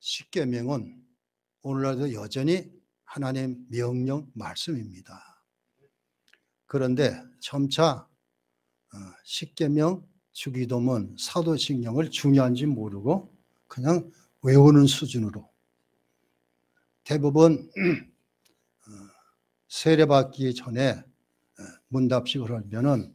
십계명은 오늘날도 여전히 하나님 명령 말씀입니다. 그런데 점차 십계명, 주기도문, 사도신경을 중요한지 모르고 그냥 외우는 수준으로 대부분 세례받기 전에 문답식을 하면은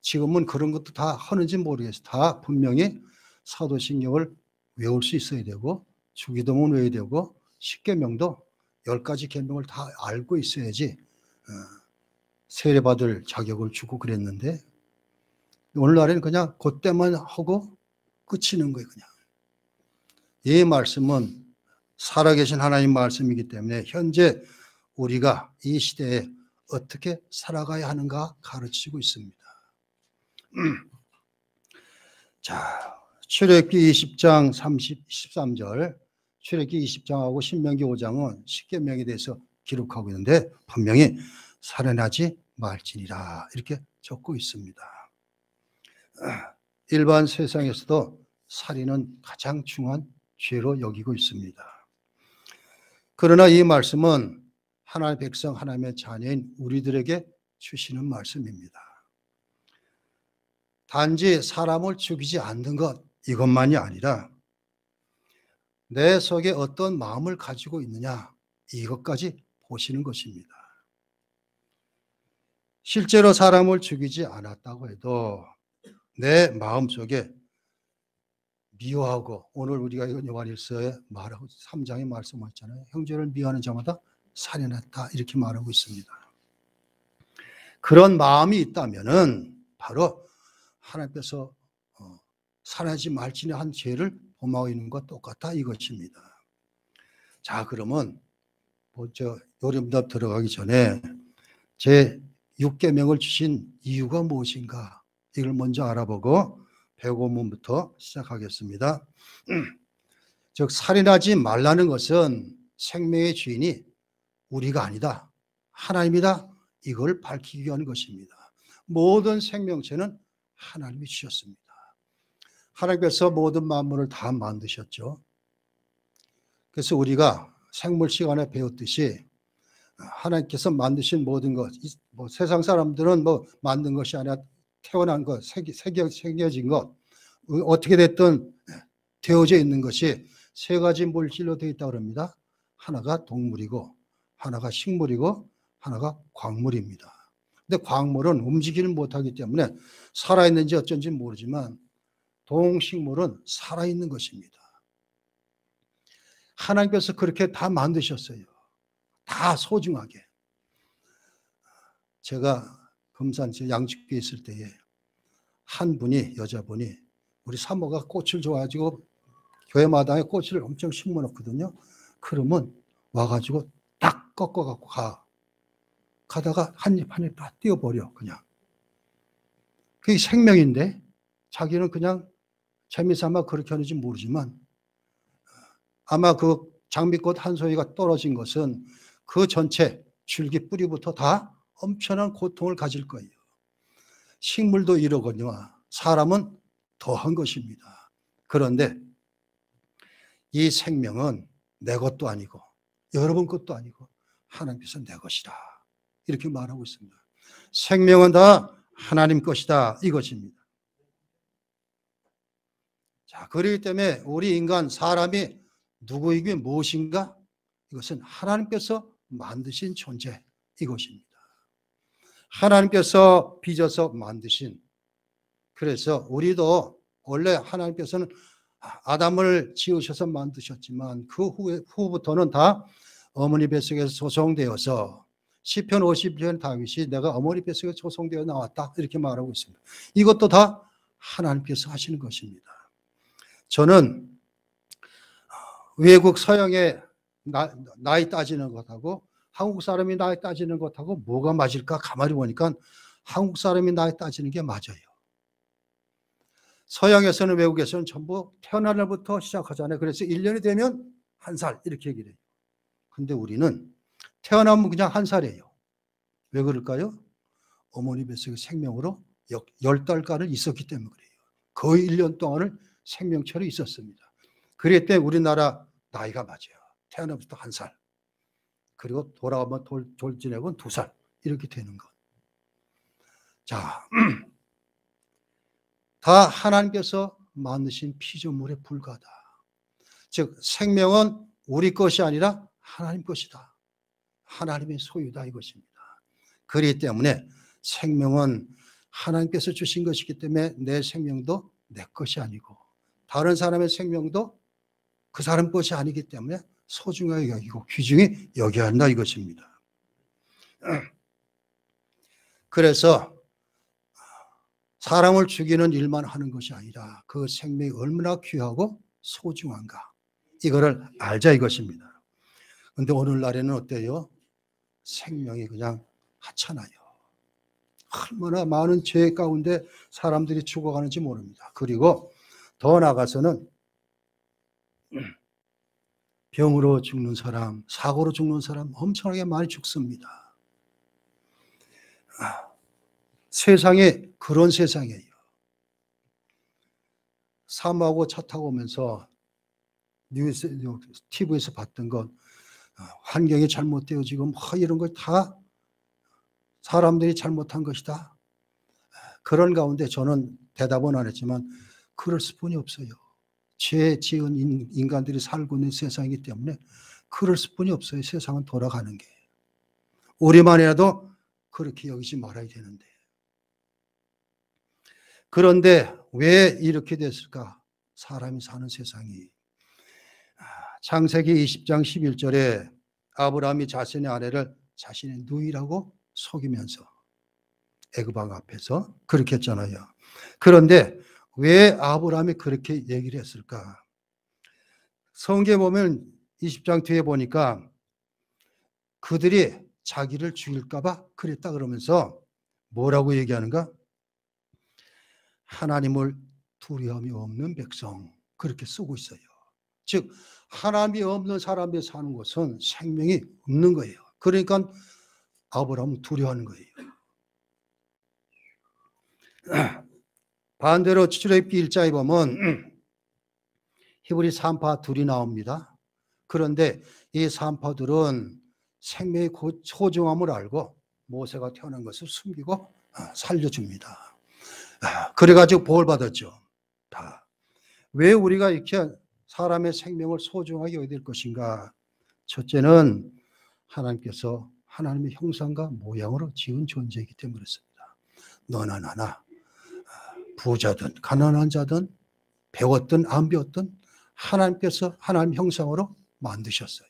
지금은 그런 것도 다 하는지 모르겠어요. 다 분명히 사도신경을 외울 수 있어야 되고 주기도문 외워야 되고 십계명도 10가지 계명을 다 알고 있어야지 세례받을 자격을 주고 그랬는데 오늘날에는 그냥 그때만 하고 끝이는 거예요. 그냥. 이 말씀은 살아계신 하나님 말씀이기 때문에 현재 우리가 이 시대에 어떻게 살아가야 하는가 가르치고 있습니다. 자, 출애굽기 20장 13절, 출애굽기 20장하고 신명기 5장은 십계명에 대해서 기록하고 있는데 분명히 살인하지 말지니라 이렇게 적고 있습니다. 일반 세상에서도 살인은 가장 중요한 죄로 여기고 있습니다. 그러나 이 말씀은 하나님의 백성, 하나님의 자녀인 우리들에게 주시는 말씀입니다. 단지 사람을 죽이지 않는 것 이것만이 아니라 내 속에 어떤 마음을 가지고 있느냐 이것까지 보시는 것입니다. 실제로 사람을 죽이지 않았다고 해도 내 마음속에 미워하고 오늘 우리가 요한일서에 말하고 3장에 말씀하셨잖아요. 형제를 미워하는 자마다 살인했다 이렇게 말하고 있습니다. 그런 마음이 있다면은 바로 하나님께서 살인하지 말지니 한 죄를 범하고 있는 것 똑같다 이것입니다. 자, 그러면 먼저 요리문답 들어가기 전에 제 6계명을 주신 이유가 무엇인가 이걸 먼저 알아보고 배고문부터 시작하겠습니다. 즉 살인하지 말라는 것은 생명의 주인이 우리가 아니다. 하나님이다. 이걸 밝히기 위한 것입니다. 모든 생명체는 하나님이 주셨습니다. 하나님께서 모든 만물을 다 만드셨죠. 그래서 우리가 생물 시간에 배웠듯이 하나님께서 만드신 모든 것, 뭐 세상 사람들은 뭐 만든 것이 아니라 태어난 것, 새겨진 것, 어떻게 됐든 되어져 있는 것이 세 가지 물질로 되어 있다고 합니다. 하나가 동물이고, 하나가 식물이고, 하나가 광물입니다. 근데 광물은 움직이는 못하기 때문에 살아있는지 어쩐지 모르지만 동식물은 살아있는 것입니다. 하나님께서 그렇게 다 만드셨어요. 다 소중하게. 제가 금산지 양주교에 있을 때에 한 분이 여자분이 우리 사모가 꽃을 좋아가지고 교회 마당에 꽃을 엄청 심어놓거든요. 그러면 와가지고 딱 꺾어갖고 가다가 한 입 한 입 다 띄워버려 그냥. 그게 생명인데 자기는 그냥 재미삼아 그렇게 하는지 모르지만 아마 그 장미꽃 한 송이가 떨어진 것은 그 전체 줄기 뿌리부터 다 엄청난 고통을 가질 거예요. 식물도 이러거니와 사람은 더한 것입니다. 그런데 이 생명은 내 것도 아니고 여러분 것도 아니고 하나님께서 내 것이다. 이렇게 말하고 있습니다. 생명은 다 하나님 것이다. 이것입니다. 자, 그렇기 때문에 우리 인간 사람이 누구이게 무엇인가? 이것은 하나님께서 만드신 존재 이것입니다. 하나님께서 빚어서 만드신 그래서 우리도 원래 하나님께서는 아담을 지으셔서 만드셨지만 그 후부터는 다 어머니 뱃속에서 조성되어서 시편 50편 다윗이 내가 어머니 뱃속에 조성되어 나왔다 이렇게 말하고 있습니다. 이것도 다 하나님께서 하시는 것입니다. 저는 외국 서양의 나이 따지는 것하고 한국 사람이 나이 따지는 것하고 뭐가 맞을까 가만히 보니까 한국 사람이 나이 따지는 게 맞아요. 서양에서는 외국에서는 전부 태어날 날부터 시작하잖아요. 그래서 1년이 되면 1살 이렇게 얘기를 해요. 근데 우리는 태어나면 그냥 1살이에요. 왜 그럴까요? 어머니 뱃속에 생명으로 10달간을 있었기 때문에 그래요. 거의 1년 동안을 생명체로 있었습니다. 그랬을 때 우리나라 나이가 맞아요. 태어나부터 1살. 그리고 돌아오면 돌지내고는 2살. 이렇게 되는 것. 자, 다 하나님께서 만드신 피조물에 불과하다. 즉 생명은 우리 것이 아니라 하나님 것이다. 하나님의 소유다 이것입니다. 그렇기 때문에 생명은 하나님께서 주신 것이기 때문에 내 생명도 내 것이 아니고 다른 사람의 생명도 그 사람 것이 아니기 때문에 소중하게 여기고 귀중히 여겨야 한다 이것입니다. 그래서 사람을 죽이는 일만 하는 것이 아니라 그 생명이 얼마나 귀하고 소중한가 이거를 알자 이것입니다. 그런데 오늘날에는 어때요? 생명이 그냥 하찮아요. 얼마나 많은 죄 가운데 사람들이 죽어가는지 모릅니다. 그리고 더 나아가서는 병으로 죽는 사람, 사고로 죽는 사람 엄청나게 많이 죽습니다. 세상에 그런 세상이에요. 사모하고 차 타고 오면서 뉴스, TV에서 봤던 것 환경이 잘못되어지고 뭐 이런 걸 다 사람들이 잘못한 것이다. 그런 가운데 저는 대답은 안 했지만 그럴 수뿐이 없어요. 죄 지은 인간들이 살고 있는 세상이기 때문에 그럴 수뿐이 없어요. 세상은 돌아가는 게. 우리만이라도 그렇게 여기지 말아야 되는데. 그런데 왜 이렇게 됐을까? 사람이 사는 세상이. 창세기 20장 11절에 아브라함이 자신의 아내를 자신의 누이라고 속이면서 애굽 왕 앞에서 그렇게 했잖아요. 그런데 왜 아브라함이 그렇게 얘기를 했을까? 성경에 보면 20장 뒤에 보니까 그들이 자기를 죽일까 봐 그랬다 그러면서 뭐라고 얘기하는가? 하나님을 두려움이 없는 백성 그렇게 쓰고 있어요. 즉 하나님이 없는 사람이 사는 곳은 생명이 없는 거예요. 그러니까 아브라함은 두려워하는 거예요. 반대로 출애굽기 1장에 보면 히브리 산파 둘이 나옵니다. 그런데 이 산파들은 생명의 소중함을 알고 모세가 태어난 것을 숨기고 살려줍니다. 그래가지고 복을 받았죠. 다. 왜 우리가 이렇게 사람의 생명을 소중하게 여길 것인가? 첫째는 하나님께서 하나님의 형상과 모양으로 지은 존재이기 때문에 그렇습니다. 너나 나나 부자든 가난한 자든 배웠든 안 배웠든 하나님께서 하나님 형상으로 만드셨어요.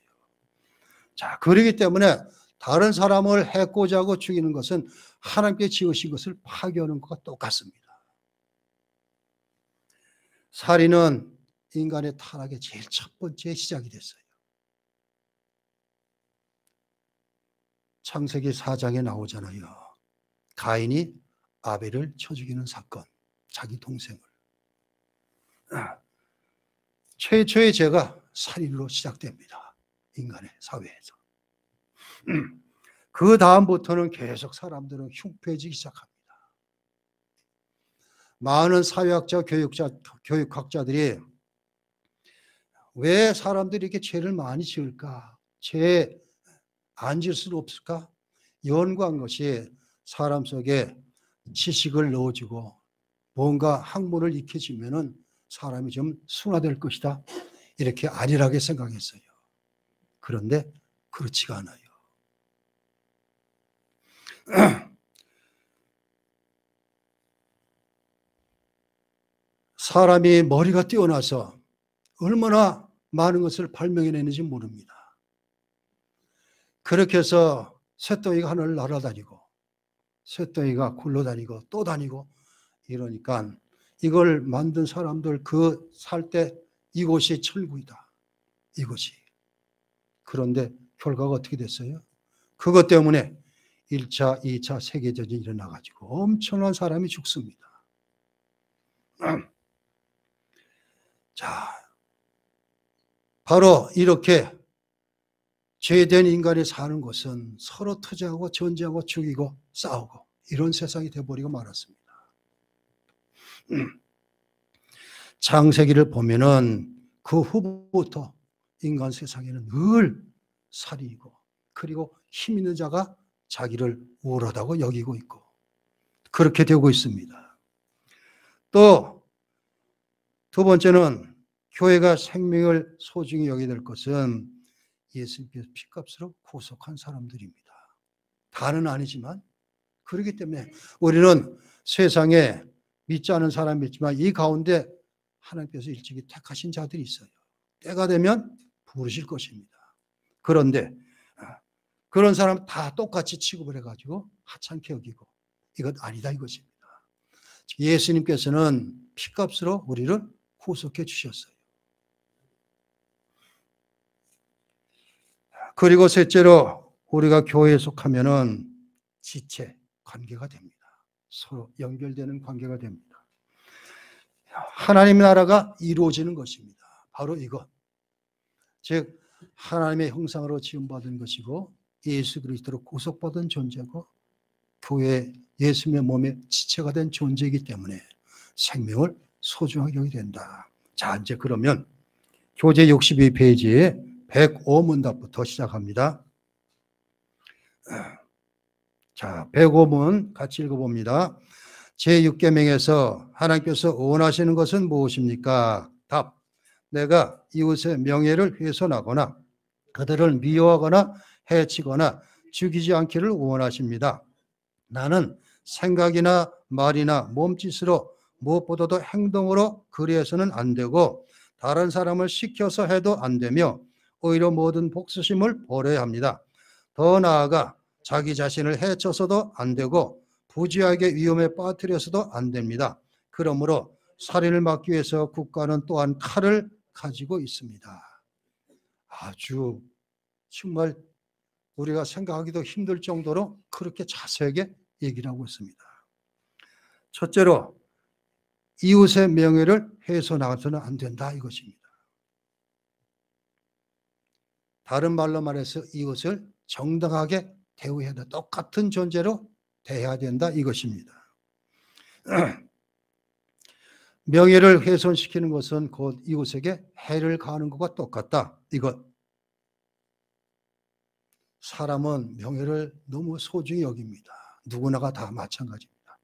자, 그렇기 때문에 다른 사람을 해코자 하고 죽이는 것은 하나님께 지으신 것을 파괴하는 것과 똑같습니다. 살인은 인간의 타락의 제일 첫 번째 시작이 됐어요. 창세기 4장에 나오잖아요. 가인이 아벨을 쳐 죽이는 사건, 자기 동생을. 최초의 죄가 살인으로 시작됩니다. 인간의 사회에서. 그 다음부터는 계속 사람들은 흉패해지기 시작합니다. 많은 사회학자, 교육학자들이 왜 사람들이 이렇게 죄를 많이 지을까? 죄 안 지을 수는 없을까? 연구한 것이 사람 속에 지식을 넣어주고 뭔가 학문을 익혀주면은 사람이 좀 순화될 것이다. 이렇게 안일하게 생각했어요. 그런데 그렇지가 않아요. 사람이 머리가 뛰어나서 얼마나 많은 것을 발명해내는지 모릅니다. 그렇게 해서 쇳덩이가 하늘을 날아다니고 쇳덩이가 굴러다니고 또 다니고 이러니까 이걸 만든 사람들 그 살 때 이곳이 천국이다. 이곳이. 그런데 결과가 어떻게 됐어요? 그것 때문에 1차, 2차 세계대전이 일어나가지고 엄청난 사람이 죽습니다. 자, 바로 이렇게 죄된 인간이 사는 곳은 서로 투쟁하고 전쟁하고 죽이고 싸우고 이런 세상이 되어버리고 말았습니다. 창세기를 보면은 그 후부터 인간 세상에는 늘 살인이고, 그리고 힘 있는 자가 자기를 우월하다고 여기고 있고, 그렇게 되고 있습니다. 또 두 번째는 교회가 생명을 소중히 여겨야 될 것은 예수님께서 피값으로 구속한 사람들입니다. 다는 아니지만 그렇기 때문에 우리는 세상에 믿지 않은 사람이 있지만 이 가운데 하나님께서 일찍이 택하신 자들이 있어요. 때가 되면 부르실 것입니다. 그런데 그런 사람 다 똑같이 취급을 해가지고 하찮게 여기고 이건 아니다 이것입니다. 예수님께서는 피값으로 우리를 구속해 주셨어요. 그리고 셋째로 우리가 교회에 속하면은 지체 관계가 됩니다. 서로 연결되는 관계가 됩니다. 하나님의 나라가 이루어지는 것입니다. 바로 이것. 즉 하나님의 형상으로 지음받은 것이고 예수 그리스도로 구속받은 존재고 교회 예수님의 몸에 지체가 된 존재이기 때문에 생명을 소중하게 여겨야 된다. 자, 이제 그러면 교재 62페이지에 105문답부터 시작합니다. 자, 105문 같이 읽어봅니다. 제6계명에서 하나님께서 원하시는 것은 무엇입니까? 답. 내가 이웃의 명예를 훼손하거나 그들을 미워하거나 해치거나 죽이지 않기를 원하십니다. 나는 생각이나 말이나 몸짓으로 무엇보다도 행동으로 그리해서는 안 되고 다른 사람을 시켜서 해도 안 되며 오히려 모든 복수심을 버려야 합니다. 더 나아가 자기 자신을 해쳐서도 안 되고 부지하게 위험에 빠뜨려서도 안 됩니다. 그러므로 살인을 막기 위해서 국가는 또한 칼을 가지고 있습니다. 아주 정말 우리가 생각하기도 힘들 정도로 그렇게 자세하게 얘기를 하고 있습니다. 첫째로 이웃의 명예를 훼손해서는 안 된다 이것입니다. 다른 말로 말해서 이웃을 정당하게 대우해야 된다. 똑같은 존재로 대해야 된다 이것입니다. 명예를 훼손시키는 것은 곧 이웃에게 해를 가하는 것과 똑같다. 이것. 사람은 명예를 너무 소중히 여깁니다. 누구나가 다 마찬가지입니다.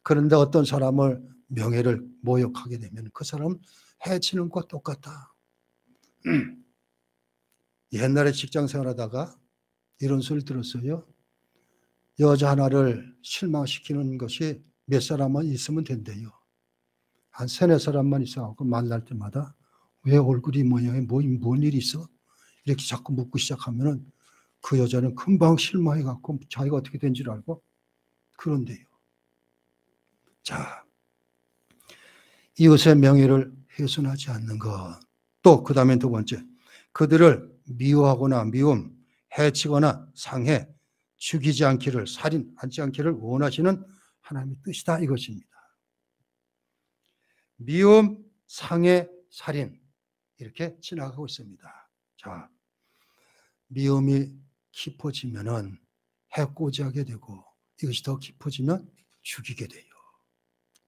그런데 어떤 사람을 명예를 모욕하게 되면 그 사람 해치는 것과 똑같다. 옛날에 직장 생활하다가 이런 소리를 들었어요. 여자 하나를 실망시키는 것이 몇 사람만 있으면 된대요. 한 3-4사람만 있어갖고 만날 때마다 왜 얼굴이 뭐냐, 뭔 일이 있어? 이렇게 자꾸 묻고 시작하면은 그 여자는 금방 실망해갖고 자기가 어떻게 된 줄 알고 그런데요. 자, 이웃의 명예를 훼손하지 않는 것. 또 그 다음에 두 번째, 그들을 미워하거나 미움, 해치거나 상해, 죽이지 않기를, 살인하지 않기를 원하시는 하나님의 뜻이다 이것입니다. 미움, 상해, 살인 이렇게 지나가고 있습니다. 자, 미움이 깊어지면은 해코지하게 되고 이것이 더 깊어지면 죽이게 돼요.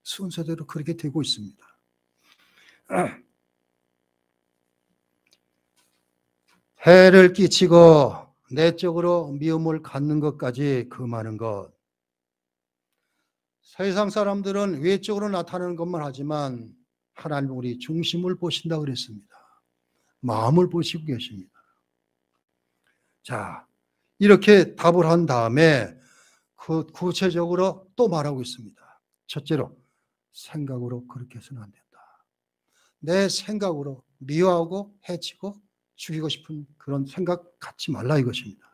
순서대로 그렇게 되고 있습니다. 해를 끼치고 내적으로 미움을 갖는 것까지 금하는 것. 세상 사람들은 외적으로 나타나는 것만 하지만 하나님 우리 중심을 보신다고 그랬습니다. 마음을 보시고 계십니다. 자, 이렇게 답을 한 다음에 그 구체적으로 또 말하고 있습니다. 첫째로 생각으로 그렇게 해서는 안 된다. 내 생각으로 미워하고 해치고 죽이고 싶은 그런 생각 갖지 말라 이것입니다.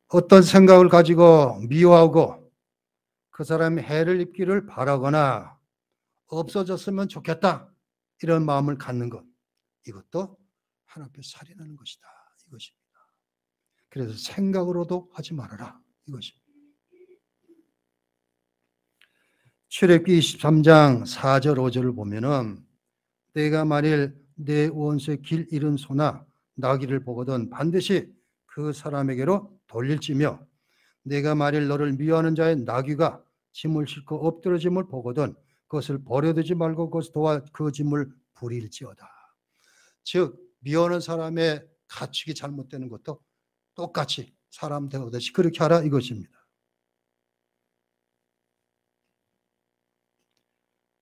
어떤 생각을 가지고 미워하고 그 사람이 해를 입기를 바라거나 없어졌으면 좋겠다 이런 마음을 갖는 것, 이것도 하나님 앞에 살인하는 것이다 이것입니다. 그래서 생각으로도 하지 말아라 이것입니다. 출애굽기 23장 4절 5절을 보면은 내가 만일 내 원수의 길 잃은 소나 나귀를 보거든 반드시 그 사람에게로 돌릴지며 내가 만일 너를 미워하는 자의 나귀가 짐을 싣고 엎드러짐을 보거든 그것을 버려두지 말고 그것을 도와 그 짐을 부릴지어다. 즉 미워하는 사람의 가축이 잘못되는 것도 똑같이 사람 대하듯이 그렇게 하라 이것입니다.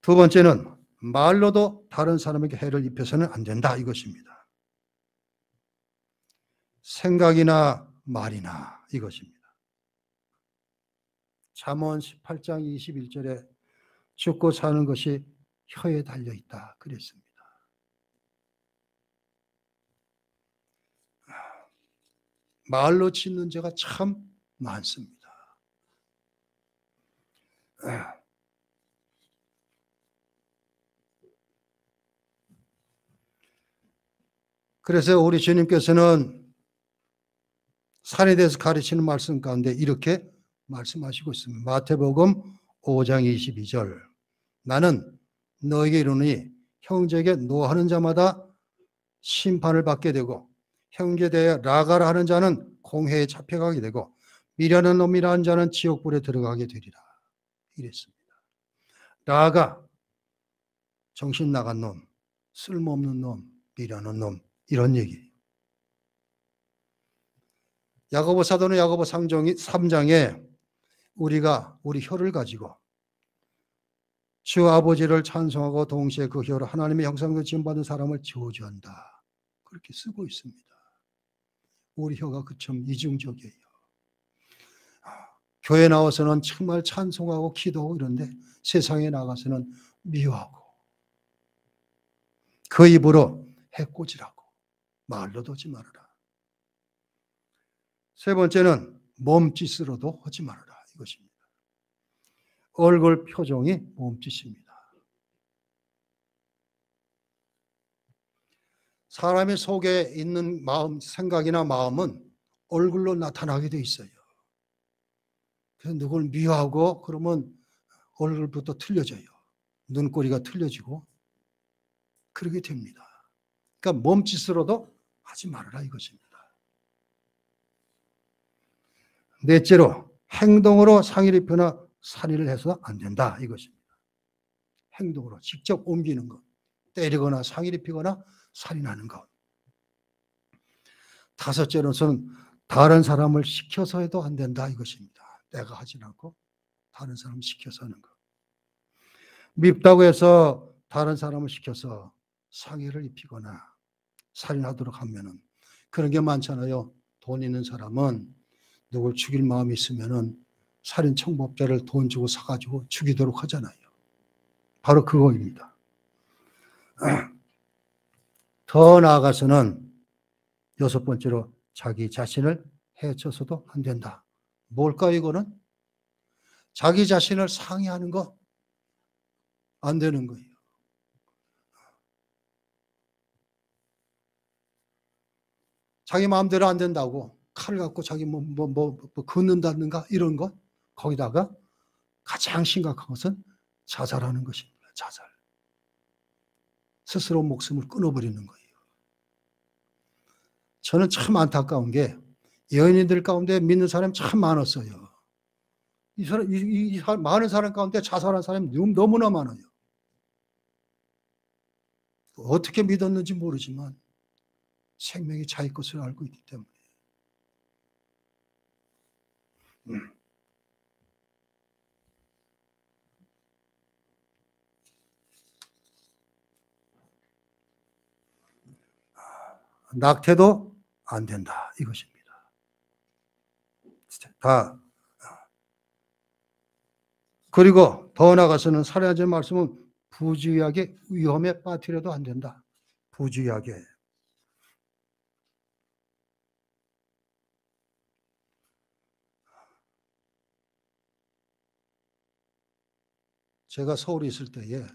두 번째는 말로도 다른 사람에게 해를 입혀서는 안 된다 이것입니다. 생각이나 말이나 이것입니다. 잠언 18장 21절에 죽고 사는 것이 혀에 달려있다 그랬습니다. 말로 짓는 죄가 참 많습니다. 그래서 우리 주님께서는 산에 대해서 가르치는 말씀 가운데 이렇게 말씀하시고 있습니다. 마태복음 5장 22절 나는 너에게 이르노니 형제에게 노하는 자마다 심판을 받게 되고 형제에 대해 라가라 하는 자는 공회에 잡혀가게 되고 미련한 놈이라 하는 자는 지옥불에 들어가게 되리라 이랬습니다. 라가 정신 나간 놈, 쓸모없는 놈, 미련한 놈 이런 얘기. 야고보 사도는 야고보 3장에 우리가 우리 혀를 가지고 주 아버지를 찬송하고 동시에 그 혀로 하나님의 형상으로 지음받은 사람을 저주한다. 그렇게 쓰고 있습니다. 우리 혀가 그참 이중적이에요. 교회 나와서는 정말 찬송하고 기도하고 이런데 세상에 나가서는 미워하고 그 입으로 해코지라고 말로도 하지 말아라. 세 번째는 몸짓으로도 하지 말아라 이것입니다. 얼굴 표정이 몸짓입니다. 사람의 속에 있는 마음, 생각이나 마음은 얼굴로 나타나게 돼 있어요. 그래서 누굴 미워하고 그러면 얼굴부터 틀려져요. 눈꼬리가 틀려지고 그러게 됩니다. 그러니까 몸짓으로도 하지 말아라 이것입니다. 넷째로 행동으로 상의를 입거나 살인을 해서 안 된다 이것입니다. 행동으로 직접 옮기는 것, 때리거나 상의를 입히거나 살인하는 것. 다섯째로는 다른 사람을 시켜서 해도 안 된다 이것입니다. 내가 하지 않고 다른 사람을 시켜서 하는 것. 밉다고 해서 다른 사람을 시켜서 상해를 입히거나 살인하도록 하면은 그런 게 많잖아요. 돈 있는 사람은 누굴 죽일 마음이 있으면은 살인 청법자를 돈 주고 사가지고 죽이도록 하잖아요. 바로 그거입니다. 더 나아가서는 여섯 번째로 자기 자신을 해쳐서도 안 된다. 뭘까 이거는? 자기 자신을 상해하는 거 안 되는 거예요. 자기 마음대로 안 된다고 칼을 갖고 자기 긋는다든가 이런 것 거기다가 가장 심각한 것은 자살하는 것입니다. 자살. 스스로 목숨을 끊어버리는 거예요. 저는 참 안타까운 게 연인들 가운데 믿는 사람이 참 많았어요. 이 많은 사람 가운데 자살한 사람이 너무나 많아요. 어떻게 믿었는지 모르지만 생명이 자기 것을 알고 있기 때문에. 낙태도 안 된다 이것입니다. 다. 그리고 더 나아가서는 살인하지 말씀은 부주의하게 위험에 빠뜨려도 안 된다. 부주의하게. 제가 서울에 있을 때에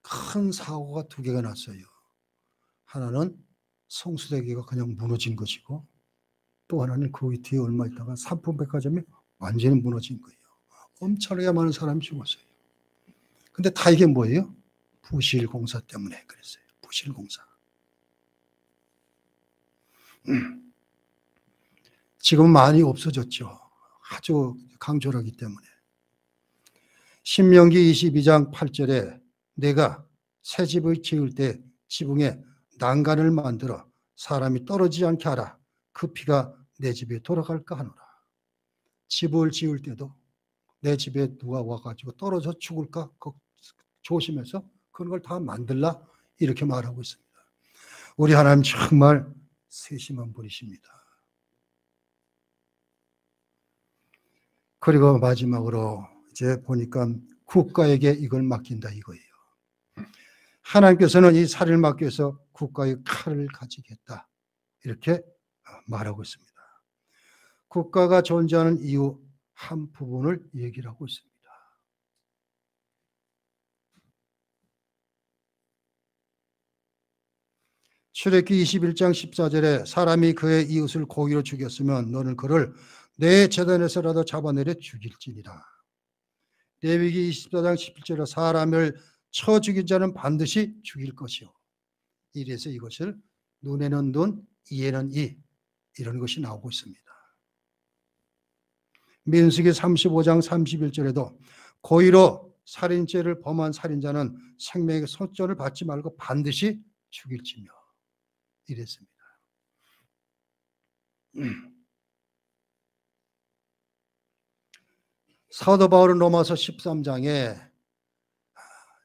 큰 사고가 두 개가 났어요. 하나는 성수대교가 그냥 무너진 것이고 또 하나는 그 뒤에 얼마 있다가 삼풍백화점이 완전히 무너진 거예요. 엄청나게 많은 사람이 죽었어요. 근데 다 이게 뭐예요? 부실공사 때문에 그랬어요. 부실공사. 지금 많이 없어졌죠. 아주 강조하기 때문에. 신명기 22장 8절에 내가 새 집을 지을 때 지붕에 난간을 만들어 사람이 떨어지지 않게 하라. 그 피가 내 집에 돌아갈까 하노라. 집을 지을 때도 내 집에 누가 와가지고 떨어져 죽을까 조심해서 그런 걸 다 만들라 이렇게 말하고 있습니다. 우리 하나님 정말 세심한 분이십니다. 그리고 마지막으로 이제 보니까 국가에게 이걸 맡긴다 이거예요. 하나님께서는 이 살인을 막기 위해서 국가의 칼을 가지겠다 이렇게 말하고 있습니다. 국가가 존재하는 이유 한 부분을 얘기를 하고 있습니다. 출애굽기 21장 14절에 사람이 그의 이웃을 고의로 죽였으면 너는 그를 내 제단에서라도 잡아내려 죽일지니라. 레위기 24장 11절에 사람을 쳐 죽인 자는 반드시 죽일 것이요. 이래서 이것을 눈에는 눈, 이에는 이 이런 것이 나오고 있습니다. 민수기 35장 31절에도 고의로 살인죄를 범한 살인자는 생명의 손전을 받지 말고 반드시 죽일지며 이랬습니다. 사도 바울은 로마서 13장에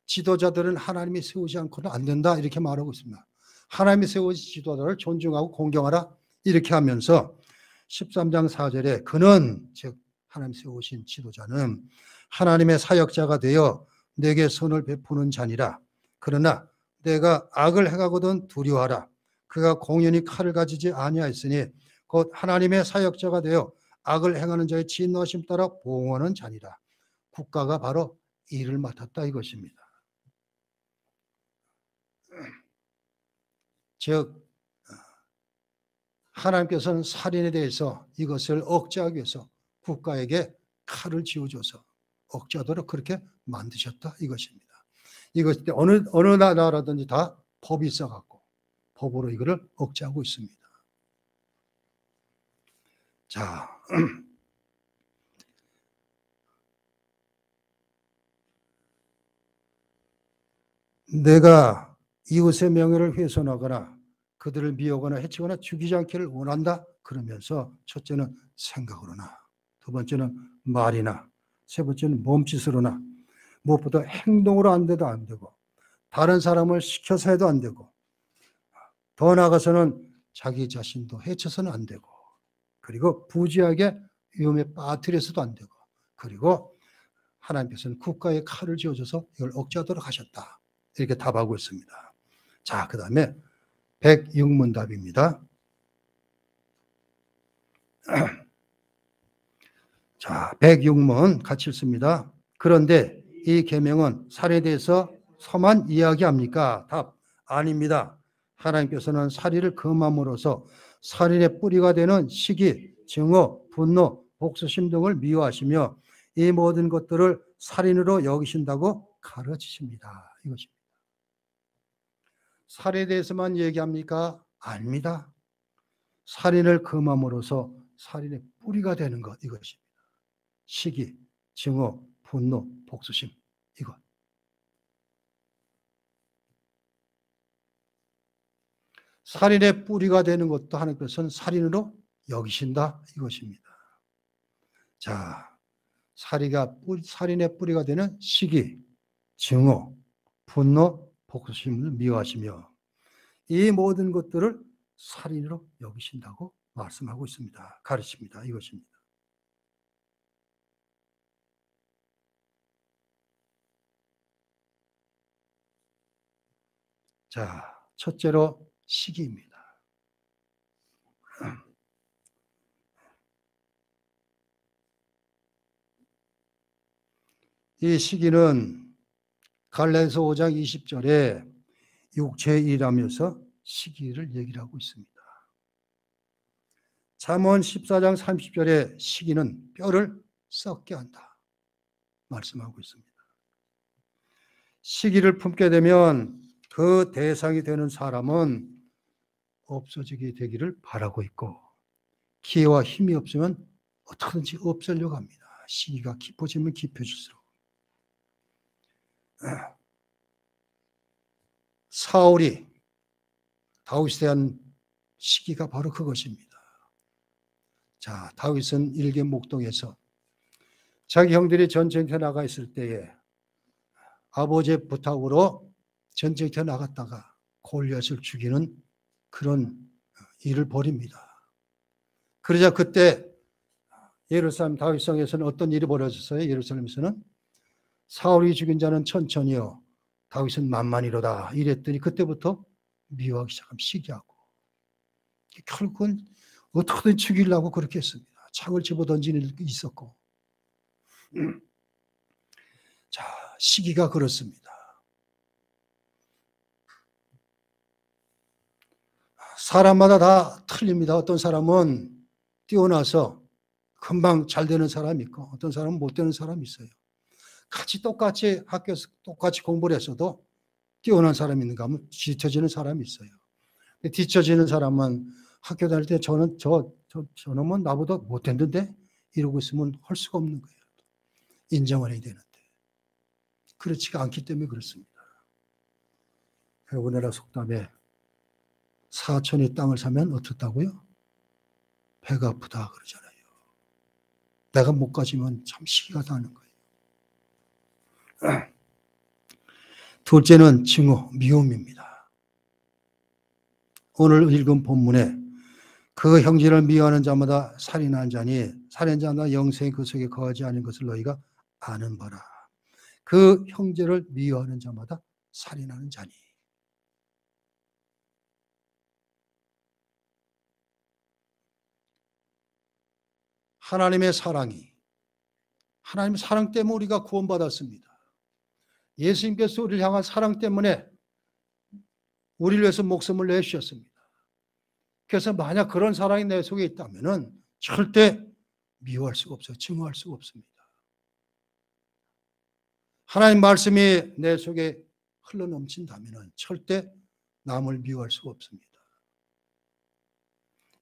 지도자들은 하나님이 세우지 않고는 안 된다 이렇게 말하고 있습니다. 하나님이 세우신 지도자를 존중하고 공경하라 이렇게 하면서 13장 4절에 그는 즉 하나님 세우신 지도자는 하나님의 사역자가 되어 내게 선을 베푸는 자니라. 그러나 내가 악을 행하거든 두려워하라. 그가 공연히 칼을 가지지 아니하였으니 곧 하나님의 사역자가 되어 악을 행하는 자의 진노하심 따라 보응하는 자니라. 국가가 바로 이를 맡았다 이것입니다. 즉 하나님께서는 살인에 대해서 이것을 억제하기 위해서 국가에게 칼을 쥐어줘서 억제하도록 그렇게 만드셨다 이것입니다. 이것 어느 나라든지 다 법이 있어갖고 법으로 이거를 억제하고 있습니다. 자, 내가 이웃의 명예를 훼손하거나 그들을 미워하거나 해치거나 죽이지 않기를 원한다 그러면서 첫째는 생각으로나 두 번째는 말이나 세 번째는 몸짓으로나 무엇보다 행동으로 안 돼도 안 되고 다른 사람을 시켜서 해도 안 되고 더 나아가서는 자기 자신도 해쳐서는 안 되고 그리고 부지하게 위험에 빠뜨려서도 안 되고 그리고 하나님께서는 국가에 칼을 쥐어줘서 이걸 억제하도록 하셨다. 이렇게 답하고 있습니다. 자, 그 다음에 106문답입니다. 자, 106문 같이 읽습니다. 그런데 이 계명은 살인에 대해서 서만 이야기합니까? 답, 아닙니다. 하나님께서는 살인을 금함으로써 살인의 뿌리가 되는 시기, 증오, 분노, 복수심 등을 미워하시며 이 모든 것들을 살인으로 여기신다고 가르치십니다. 이것입니다. 살인에 대해서만 얘기합니까? 아닙니다. 살인을 금함으로써 살인의 뿌리가 되는 것 이것입니다. 시기, 증오, 분노, 복수심 이것. 살인의 뿌리가 되는 것도 하나님께서는 살인으로 여기신다 이것입니다. 자, 살인의 뿌리가 되는 시기, 증오, 분노, 복수심을 미워하시며 이 모든 것들을 살인으로 여기신다고 말씀하고 있습니다. 가르칩니다. 이것입니다. 자, 첫째로 시기입니다. 이 시기는 갈라디아서 5장 20절에 육체의 일하면서 시기를 얘기를 하고 있습니다. 잠언 14장 30절에 시기는 뼈를 썩게 한다 말씀하고 있습니다. 시기를 품게 되면 그 대상이 되는 사람은 없어지게 되기를 바라고 있고 기회와 힘이 없으면 어떻게든지 없애려고 합니다. 시기가 깊어지면 깊어질수록. 사울이 다윗에 대한 시기가 바로 그것입니다. 자, 다윗은 일개 목동에서 자기 형들이 전쟁터에 나가 있을 때에 아버지의 부탁으로 전쟁터에 나갔다가 골리앗을 죽이는 그런 일을 벌입니다. 그러자 그때 예루살렘 다윗성에서는 어떤 일이 벌어졌어요? 예루살렘에서는 사울이 죽인 자는 천천히요 다윗은 만만이로다 이랬더니 그때부터 미워하기 시작하면 시기하고 결국은 어떻게든 죽이려고 그렇게 했습니다. 창을 집어던지는 일도 있었고. 자, 시기가 그렇습니다. 사람마다 다 틀립니다. 어떤 사람은 뛰어나서 금방 잘 되는 사람이 있고 어떤 사람은 못 되는 사람이 있어요. 같이 똑같이 학교에서 똑같이 공부를 했어도 뛰어난 사람이 있는가 하면 뒤처지는 사람이 있어요. 뒤처지는 사람은 학교 다닐 때 저놈은 나보다 못했는데 이러고 있으면 할 수가 없는 거예요. 인정을 해야 되는데. 그렇지가 않기 때문에 그렇습니다. 우리나라 속담에 사촌이 땅을 사면 어떻다고요? 배가 아프다 그러잖아요. 내가 못 가지면 참 시기가 나는 거예요. 둘째는 증오, 미움입니다. 오늘 읽은 본문에 그 형제를 미워하는 자마다 살인한 자니 살인자나 영생이 그 속에 거하지 않은 것을 너희가 아는 바라. 그 형제를 미워하는 자마다 살인하는 자니. 하나님의 사랑이 하나님의 사랑 때문에 우리가 구원받았습니다. 예수님께서 우리를 향한 사랑 때문에 우리를 위해서 목숨을 내주셨습니다. 그래서 만약 그런 사랑이 내 속에 있다면 절대 미워할 수가 없어요. 증오할 수가 없습니다. 하나님 말씀이 내 속에 흘러넘친다면 절대 남을 미워할 수가 없습니다.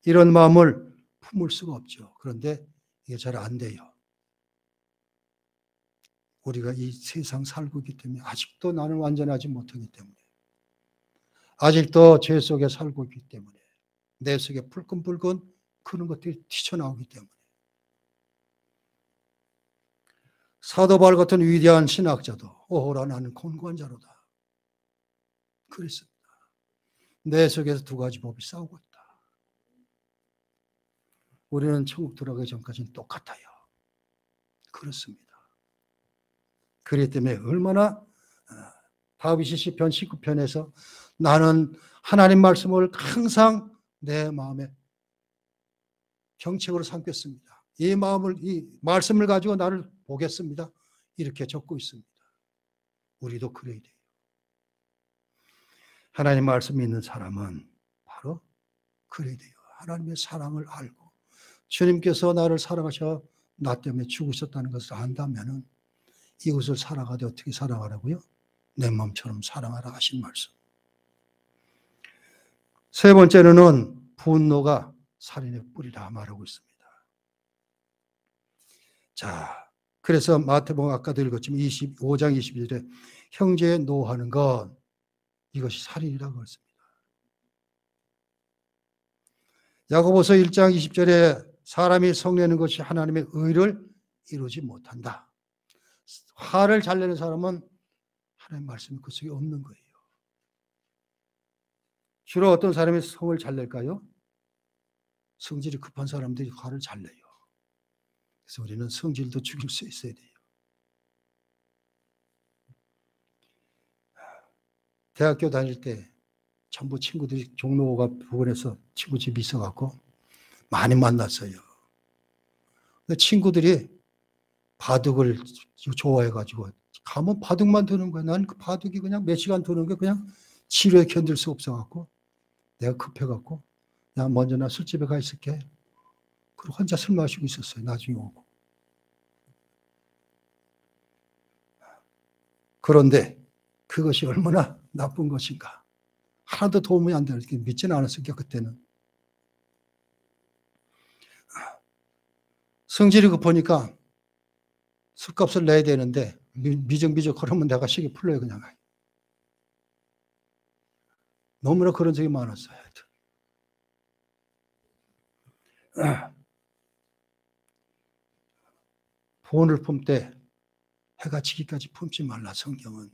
이런 마음을 품을 수가 없죠. 그런데 이게 잘 안 돼요. 우리가 이 세상 살고 있기 때문에 아직도 나는 완전하지 못하기 때문에 아직도 죄 속에 살고 있기 때문에 내 속에 불끈불끈 그런 것들이 튀쳐나오기 때문에 사도 바울 같은 위대한 신학자도 오호라 나는 곤고한 자로다 그랬습니다. 내 속에서 두 가지 법이 싸우고 있다. 우리는 천국 들어가기 전까지는 똑같아요. 그렇습니다. 그렇기 때문에 얼마나 다윗이 시편 19편에서 나는 하나님 말씀을 항상 내 마음에 경책으로 삼겠습니다. 이 말씀을 가지고 나를 보겠습니다. 이렇게 적고 있습니다. 우리도 그래야 돼요. 하나님 말씀이 있는 사람은 바로 그래야 돼요. 하나님의 사랑을 알고 주님께서 나를 사랑하셔 나 때문에 죽으셨다는 것을 안다면은 이것을 살아가되 어떻게 살아가라고요? 내 마음처럼 사랑하라 하신 말씀. 세 번째로는 분노가 살인의 뿌리라 말하고 있습니다. 자, 그래서 마태복음 아까도 읽었지만 25장 21절에 형제에 노하는 것 이것이 살인이라고 했습니다. 야고보서 1장 20절에 사람이 성내는 것이 하나님의 의를 이루지 못한다. 화를 잘 내는 사람은 하나님 말씀이 그 속에 없는 거예요. 주로 어떤 사람이 성을 잘 낼까요? 성질이 급한 사람들이 화를 잘 내요. 그래서 우리는 성질도 죽일 수 있어야 돼요. 대학교 다닐 때 전부 친구들이 종로가 부근에서 친구 집이 있어갖고 많이 만났어요. 근데 친구들이 바둑을 좋아해가지고 가면 바둑만 두는 거야. 난 그 바둑이 그냥 몇 시간 두는 게 그냥 지루해 견딜 수 없어갖고 내가 급해갖고 야 먼저 나 술집에 가 있을게. 그리고 혼자 술 마시고 있었어요. 나중에 오고. 그런데 그것이 얼마나 나쁜 것인가. 하나도 도움이 안 되는 게 믿지는 않았으니까 그때는. 성질이 급하니까 술값을 내야 되는데 미적미적 그러면 내가 시기 풀려요, 그냥. 너무나 그런 적이 많았어요. 본을 품때 해가 지기까지 품지 말라. 성경은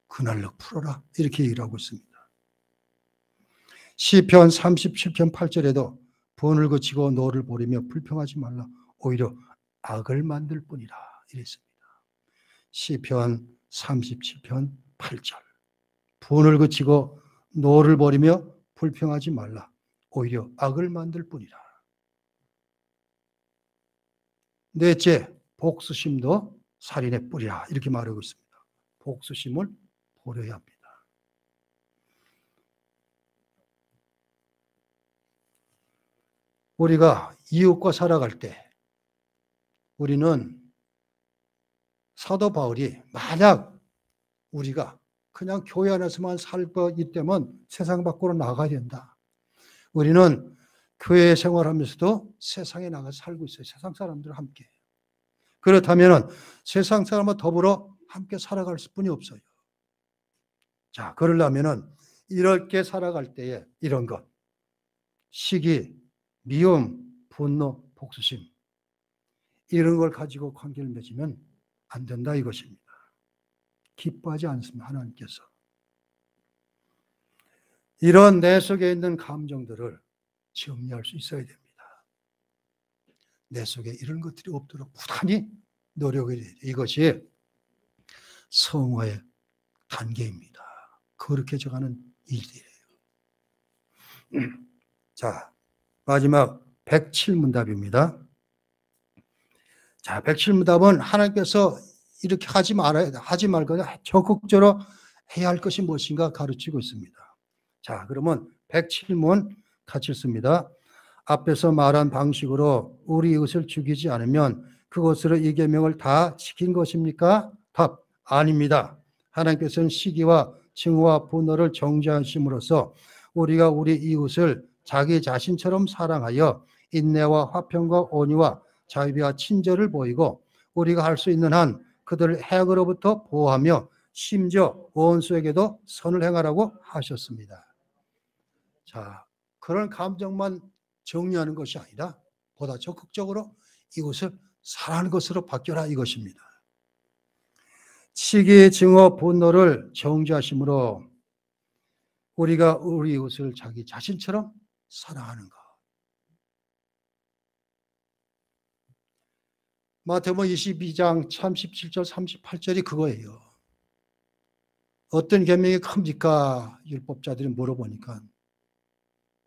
그날로 풀어라 이렇게 얘기를 하고 있습니다. 시편 37편 8절에도 본을 거치고 노를 버리며 불평하지 말라. 오히려 악을 만들 뿐이라 이랬습니다. 시편 37편 8절. 본을 거치고 노를 버리며 불평하지 말라. 오히려 악을 만들 뿐이라. 넷째, 복수심도 살인의 뿌리라 이렇게 말하고 있습니다. 복수심을 버려야 합니다. 우리가 이웃과 살아갈 때 우리는 사도 바울이 만약 우리가 그냥 교회 안에서만 살고 있다면 세상 밖으로 나가야 된다. 우리는 교회 생활하면서도 세상에 나가서 살고 있어요. 세상 사람들과 함께. 그렇다면 세상 사람과 더불어 함께 살아갈 수뿐이 없어요. 자, 그러려면 이렇게 살아갈 때에 이런 것. 시기, 미움, 분노, 복수심 이런 걸 가지고 관계를 맺으면 안 된다 이것입니다. 기뻐하지 않습니다. 하나님께서. 이런 내 속에 있는 감정들을 정리할 수 있어야 됩니다. 내 속에 이런 것들이 없도록 부단히 노력을 해야 돼요. 이것이 성화의 단계입니다. 거룩해져가는 일이에요. 자, 마지막 107문답입니다. 자, 107문답은 하나님께서 이렇게 하지 말고 적극적으로 해야 할 것이 무엇인가 가르치고 있습니다. 자, 그러면 107문 같이 읽습니다. 앞에서 말한 방식으로 우리 이웃을 죽이지 않으면 그것으로 이 계명을 다 지킨 것입니까? 답, 아닙니다. 하나님께서는 시기와 증오와 분노를 정죄하심으로써 우리가 우리 이웃을 자기 자신처럼 사랑하여 인내와 화평과 온유와 자비와 친절을 보이고 우리가 할 수 있는 한 그들을 해악으로부터 보호하며 심지어 원수에게도 선을 행하라고 하셨습니다. 자, 그런 감정만 정리하는 것이 아니라 보다 적극적으로 이것을 사랑하는 것으로 바뀌어라 이것입니다. 시기, 증오, 분노를 정죄하심으로 우리가 우리 이웃을 자기 자신처럼 사랑하는 것. 마태복음 22장 37절 38절이 그거예요. 어떤 계명이 큽니까? 율법자들이 물어보니까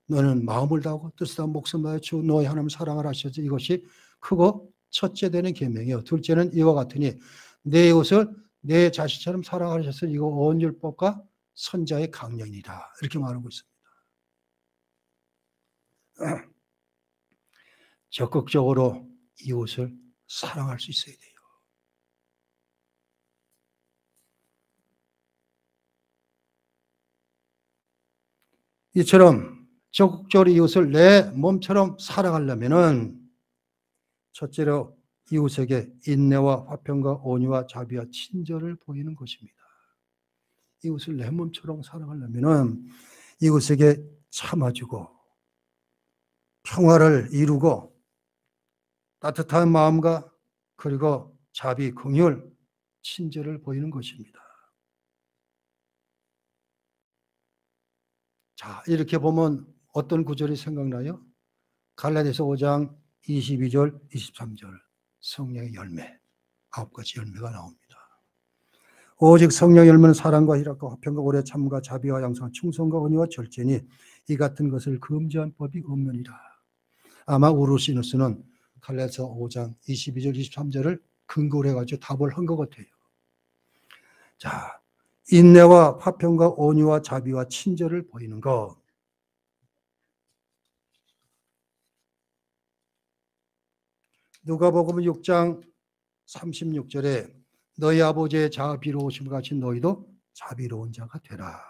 너는 마음을 다하고 뜻을 다하고 목숨을 다하여 주 너의 하나님을 사랑하라 하셨지. 이것이 크고 첫째 되는 계명이요. 둘째는 이와 같으니 내 이웃을 내 자신처럼 사랑하셨으니 이거 온 율법과 선자의 강령이다. 이렇게 말하고 있습니다. 적극적으로 이웃을 사랑할 수 있어야 돼요. 이처럼 적극적으로 이웃을 내 몸처럼 사랑하려면은 첫째로 이웃에게 인내와 화평과 온유와 자비와 친절을 보이는 것입니다. 이웃을 내 몸처럼 사랑하려면은 이웃에게 참아주고 평화를 이루고 따뜻한 마음과 그리고 자비, 긍휼, 친절을 보이는 것입니다. 자, 이렇게 보면 어떤 구절이 생각나요? 갈라디아서 5장 22절, 23절 성령의 열매, 9가지 열매가 나옵니다. 오직 성령의 열매는 사랑과 희락과 화평과 오래 참과 자비와 양성, 충성과 온유와 절제니 이 같은 것을 금지한 법이 없느니라. 아마 우르시누스는 갈라디아서 5장 22절, 23절을 근거로 해가지고 답을 한 것 같아요. 자, 인내와 화평과 온유와 자비와 친절을 보이는 것. 누가복음 6장 36절에 너희 아버지의 자비로우심을 같이 너희도 자비로운 자가 되라.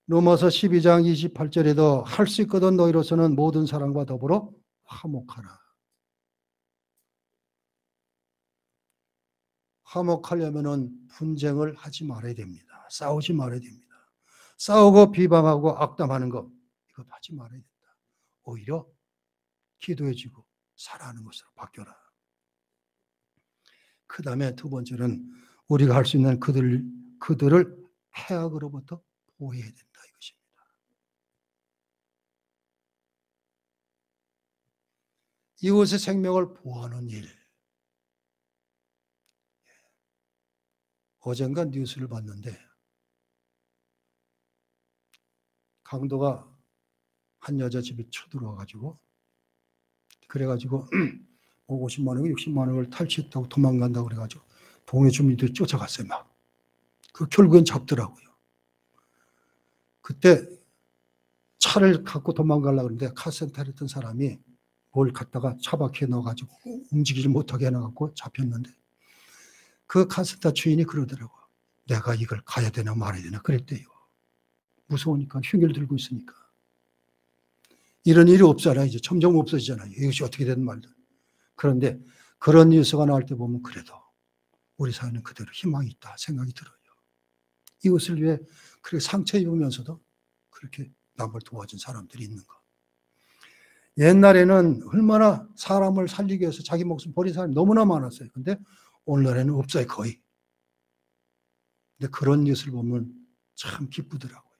로마서 12장 28절에도 할 수 있거든 너희로서는 모든 사람과 더불어 화목하라. 화목하려면은 분쟁을 하지 말아야 됩니다. 싸우지 말아야 됩니다. 싸우고 비방하고 악담하는 것, 이것 하지 말아야 된다. 오히려 기도해주고 사랑하는 것으로 바뀌어라. 그 다음에 두 번째는 우리가 할 수 있는 그들을 해악으로부터 보호해야 된다, 이것입니다. 이웃의 생명을 보호하는 일. 어젠가 뉴스를 봤는데 강도가 한 여자 집에 쳐들어와가지고 그래가지고 50만 원, 60만 원을 탈취했다고 도망간다고 그래가지고 동네 주민들이 쫓아갔어요. 막. 결국엔 잡더라고요. 그때 차를 갖고 도망가려고 그러는데 카센터에 있던 사람이 뭘 갖다가 차 밖에 넣어가지고 움직이지 못하게 해놔갖고 잡혔는데 그 카센터 주인이 그러더라고요. 내가 이걸 가야 되나 말아야 되나 그랬대요. 무서우니까 흉기를 들고 있으니까. 이런 일이 없잖아요. 이제 점점 없어지잖아요. 이것이 어떻게 되든 말든. 그런데 그런 뉴스가 나올 때 보면 그래도 우리 사회는 그대로 희망이 있다 생각이 들어요. 이것을 위해 그렇게 상처 입으면서도 그렇게 남을 도와준 사람들이 있는 거. 옛날에는 얼마나 사람을 살리기 위해서 자기 목숨 버린 사람이 너무나 많았어요. 근데 오늘날에는 없어요, 거의. 근데 그런 뉴스를 보면 참 기쁘더라고요.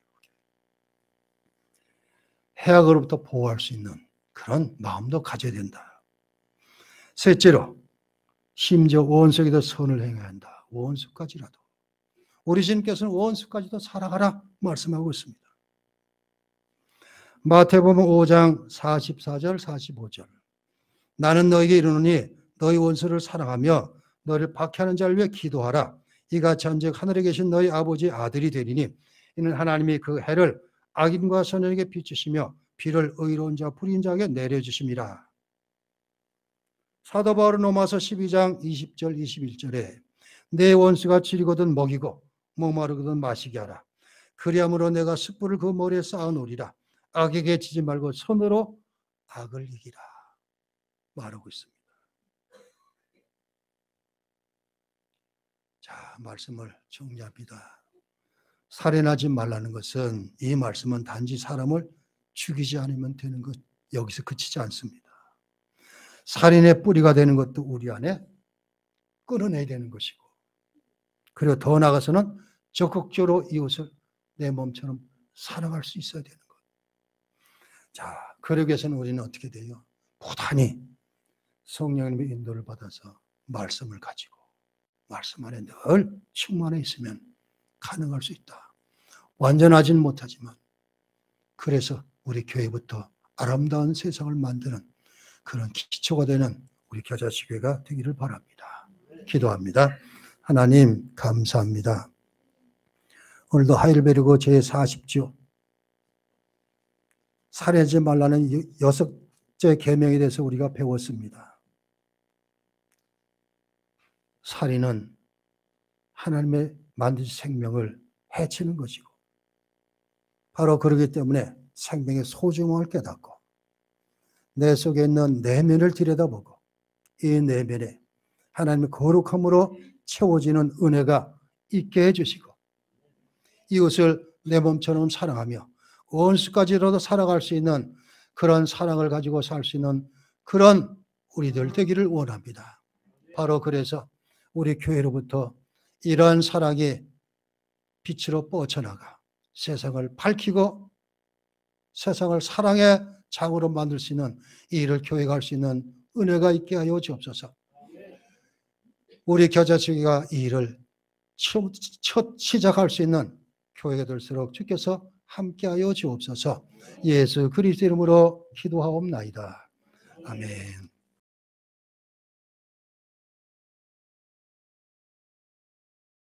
해악으로부터 보호할 수 있는 그런 마음도 가져야 된다. 셋째로, 심지어 원수에게도 선을 행해야 한다. 원수까지라도. 우리 주님께서는 원수까지도 사랑하라 말씀하고 있습니다. 마태복음 5장 44절 45절. 나는 너에게 이르노니 너희 원수를 사랑하며 너를 박해하는 자를 위해 기도하라. 이같이 한즉 하늘에 계신 너희 아버지의 아들이 되리니 이는 하나님이 그 해를 악인과 선인에게 비추시며 비를 의로운 자 불의인 자에게 내려주심이라. 사도 바울은 로마서 12장 20절 21절에 내 원수가 지리거든 먹이고 목마르거든 마시게 하라. 그리함으로 내가 숯불을 그 머리에 쌓아놓으리라. 악에게 지지 말고 손으로 악을 이기라 말하고 있습니다. 자, 말씀을 정리합니다. 살인하지 말라는 것은, 이 말씀은 단지 사람을 죽이지 않으면 되는 것, 여기서 그치지 않습니다. 살인의 뿌리가 되는 것도 우리 안에 끊어내야 되는 것이고, 그리고 더 나아가서는 적극적으로 이웃을 내 몸처럼 사랑할 수 있어야 되는 것. 자, 그러기 위해서는 우리는 어떻게 돼요? 부단히 성령님의 인도를 받아서 말씀을 가지고 말씀 안에 늘 충만해 있으면 가능할 수 있다. 완전하지는 못하지만, 그래서 우리 교회부터 아름다운 세상을 만드는 그런 기초가 되는 우리 겨자씨교회가 되기를 바랍니다. 기도합니다. 하나님 감사합니다. 오늘도 하일베르그 제40주 살인하지 말라는 6째 계명에 대해서 우리가 배웠습니다. 살인은 하나님의 만드신 생명을 해치는 것이고, 바로 그러기 때문에 생명의 소중함을 깨닫고 내 속에 있는 내면을 들여다보고 이 내면에 하나님의 거룩함으로 채워지는 은혜가 있게 해주시고, 이웃을 내 몸처럼 사랑하며 원수까지라도 살아갈 수 있는 그런 사랑을 가지고 살 수 있는 그런 우리들 되기를 원합니다. 바로 그래서 우리 교회로부터 이러한 사랑이 빛으로 뻗쳐나가 세상을 밝히고 세상을 사랑의 장으로 만들 수 있는 이 일을 교회가 할 수 있는 은혜가 있게 하여 주옵소서. 우리 겨자씨가 이 일을 첫 시작할 수 있는 교회가 될수록 주께서 함께하여 주옵소서. 예수 그리스도 이름으로 기도하옵나이다. 아멘.